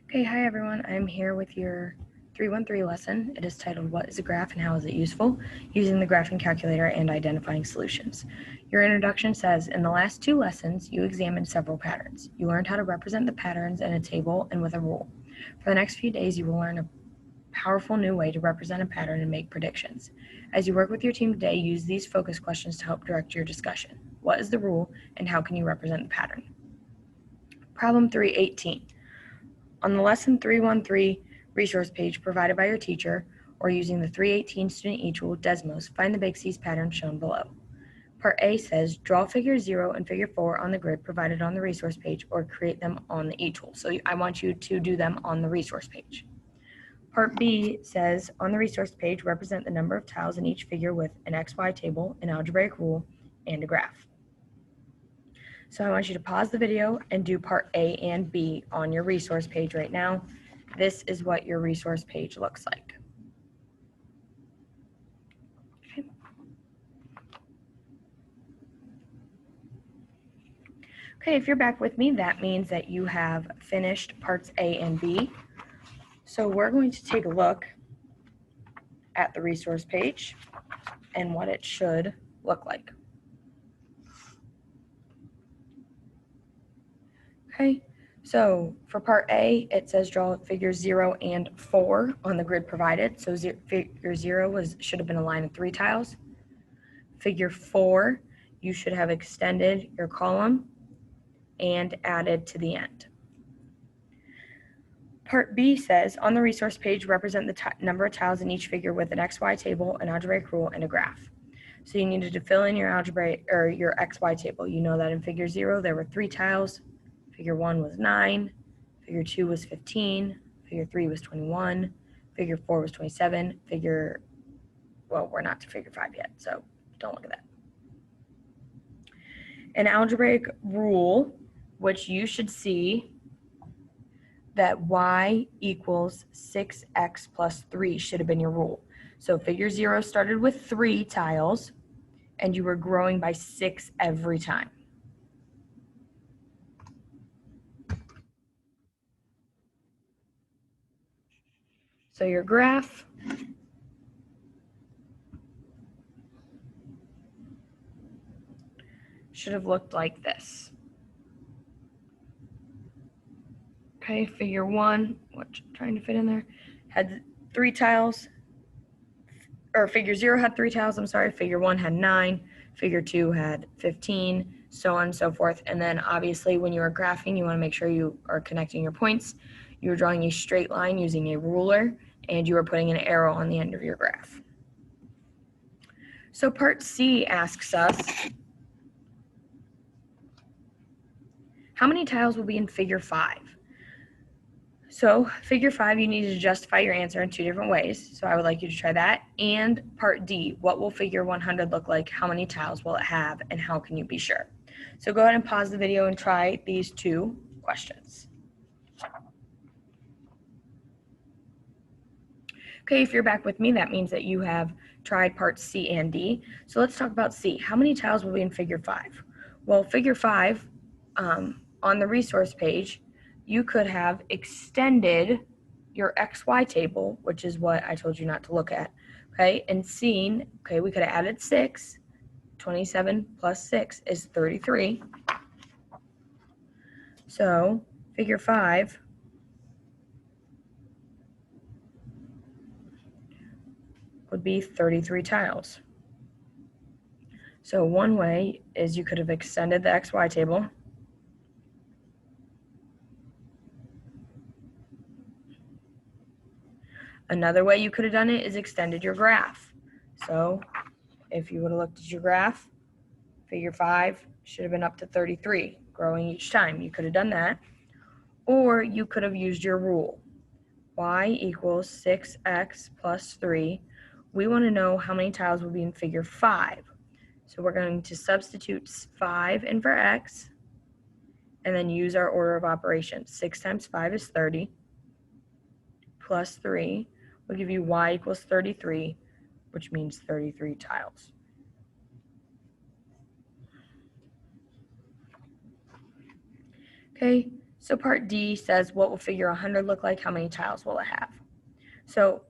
Okay, hi everyone. I'm here with your 313 lesson. It is titled, What is a Graph and How is it Useful? Using the Graphing Calculator and Identifying Solutions. Your introduction says, in the last two lessons, you examined several patterns. You learned how to represent the patterns in a table and with a rule. For the next few days, you will learn a powerful new way to represent a pattern and make predictions. As you work with your team today, use these focus questions to help direct your discussion. What is the rule and how can you represent the pattern? Problem 318. On the Lesson 313 resource page provided by your teacher, or using the 318 Student eTool Desmos, find the Big C's pattern shown below. Part A says, draw figure 0 and figure 4 on the grid provided on the resource page, or create them on the eTool. So I want you to do them on the resource page. Part B says, on the resource page, represent the number of tiles in each figure with an XY table, an algebraic rule, and a graph. So I want you to pause the video and do part A and B on your resource page right now. This is what your resource page looks like. Okay. Okay, if you're back with me, that means that you have finished parts A and B. So we're going to take a look at the resource page and what it should look like. Okay, so for part A, it says draw figures 0 and 4 on the grid provided. So figure 0 should have been a line of 3 tiles. Figure 4, you should have extended your column and added to the end. Part B says, on the resource page, represent the number of tiles in each figure with an XY table, an algebraic rule, and a graph. So you needed to fill in your algebraic or your XY table. You know that in figure 0, there were 3 tiles. Figure 1 was 9. Figure 2 was 15. Figure 3 was 21. Figure 4 was 27. Well, we're not to figure 5 yet, so don't look at that. An algebraic rule, which you should see that y equals 6x plus 3 should have been your rule. So figure 0 started with 3 tiles, and you were growing by 6 every time. So your graph should have looked like this. Okay, figure 1, which I'm trying to fit in there, had 3 tiles, or figure 0 had 3 tiles, I'm sorry, figure 1 had 9, figure 2 had 15, so on and so forth. And then obviously when you are graphing, you want to make sure you are connecting your points. You are drawing a straight line using a ruler, and you are putting an arrow on the end of your graph. So part C asks us, how many tiles will be in figure 5? So figure 5, you need to justify your answer in 2 different ways. So I would like you to try that. And part D, what will figure 100 look like? How many tiles will it have? And how can you be sure? So go ahead and pause the video and try these 2 questions. Okay, if you're back with me, that means that you have tried parts C and D. So let's talk about C. How many tiles will be in figure 5? Well, figure 5, on the resource page, you could have extended your XY table, which is what I told you not to look at, okay, and seen, okay, we could have added 6. 27 plus 6 is 33. So figure 5 would be 33 tiles. So one way is you could have extended the XY table. Another way you could have done it is extended your graph. So if you would have looked at your graph, figure 5 should have been up to 33, growing each time. You could have done that. Or you could have used your rule. Y equals 6x plus 3. We want to know how many tiles will be in figure 5. So we're going to substitute 5 in for x and then use our order of operations. 6 times 5 is 30 plus 3 will give you y equals 33, which means 33 tiles. Okay, So part D says, what will figure 100 look like? How many tiles will it have? So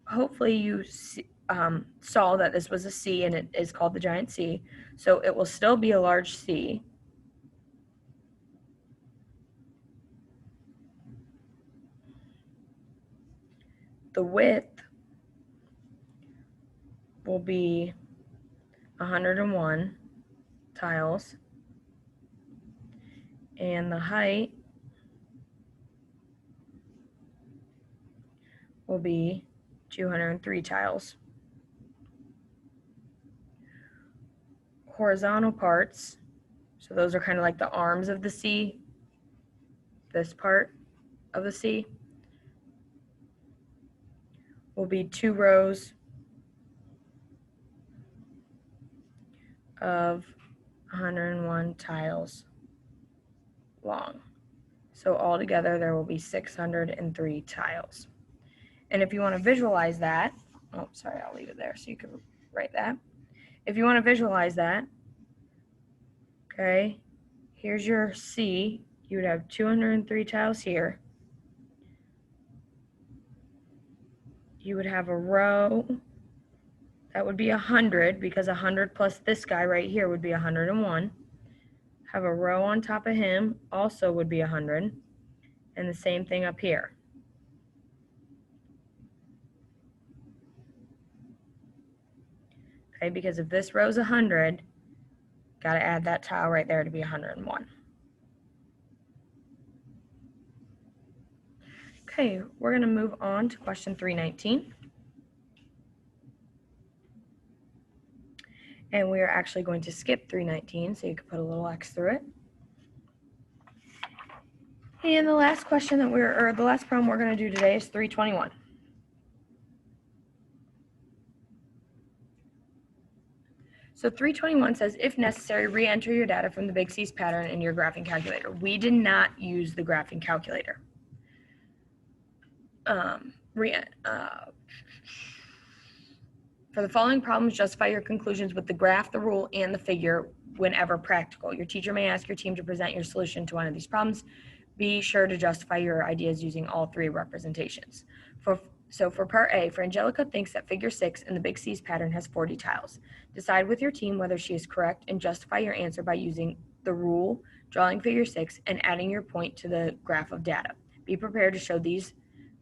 hopefully you saw that this was a C and it is called the giant C. So it will still be a large C. The width will be 101 tiles. And the height will be 203 tiles. Horizontal parts, so those are kind of like the arms of the C, this part of the C, will be 2 rows of 101 tiles long. So altogether there will be 603 tiles. And if you want to visualize that, oh, sorry, I'll leave it there so you can write that. If you want to visualize that, okay, here's your C. You would have 203 tiles here. You would have a row. That would be 100 because 100 plus this guy right here would be 101. Have a row on top of him, also would be 100. And the same thing up here. Okay, because if this row's 100, got to add that tile right there to be 101. Okay, we're going to move on to question 319. And we are actually going to skip 319, so you can put a little X through it. And the last question that the last problem we're going to do today is 321. So 321 says, if necessary, re-enter your data from the Big C's pattern in your graphing calculator. We did not use the graphing calculator. For the following problems, justify your conclusions with the graph, the rule, and the figure whenever practical. Your teacher may ask your team to present your solution to one of these problems. Be sure to justify your ideas using all 3 representations. So for part A, Frangelica thinks that figure 6 in the Big C's pattern has 40 tiles. Decide with your team whether she is correct and justify your answer by using the rule, drawing figure 6, and adding your point to the graph of data. Be prepared to show these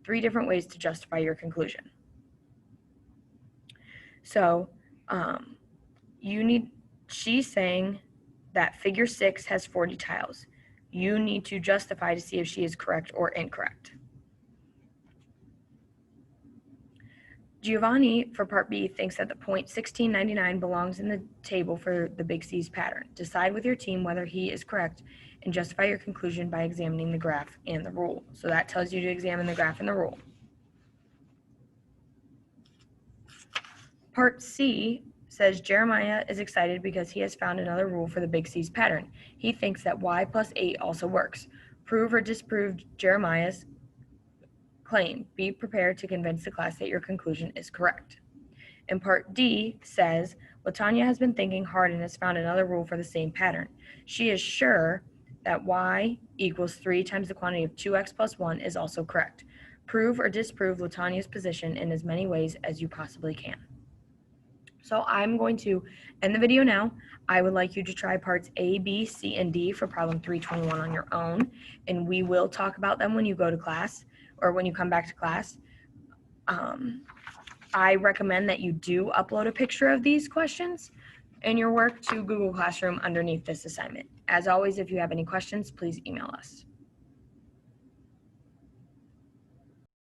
3 different ways to justify your conclusion. So she's saying that figure 6 has 40 tiles. You need to justify to see if she is correct or incorrect. Giovanni, for part B, thinks that the point 1699 belongs in the table for the Big C's pattern. Decide with your team whether he is correct and justify your conclusion by examining the graph and the rule. So that tells you to examine the graph and the rule. Part C says Jeremiah is excited because he has found another rule for the Big C's pattern. He thinks that y plus 8 also works. Prove or disprove Jeremiah's claim. Be prepared to convince the class that your conclusion is correct. And part D says Latanya has been thinking hard and has found another rule for the same pattern. She is sure that y equals 3 times the quantity of 2x plus 1 is also correct. Prove or disprove Latanya's position in as many ways as you possibly can. So I'm going to end the video now. I would like you to try parts A, B, C, and D for problem 321 on your own, and we will talk about them when you go to class or when you come back to class. I recommend that you do upload a picture of these questions in your work to Google Classroom underneath this assignment. As always, if you have any questions, please email us.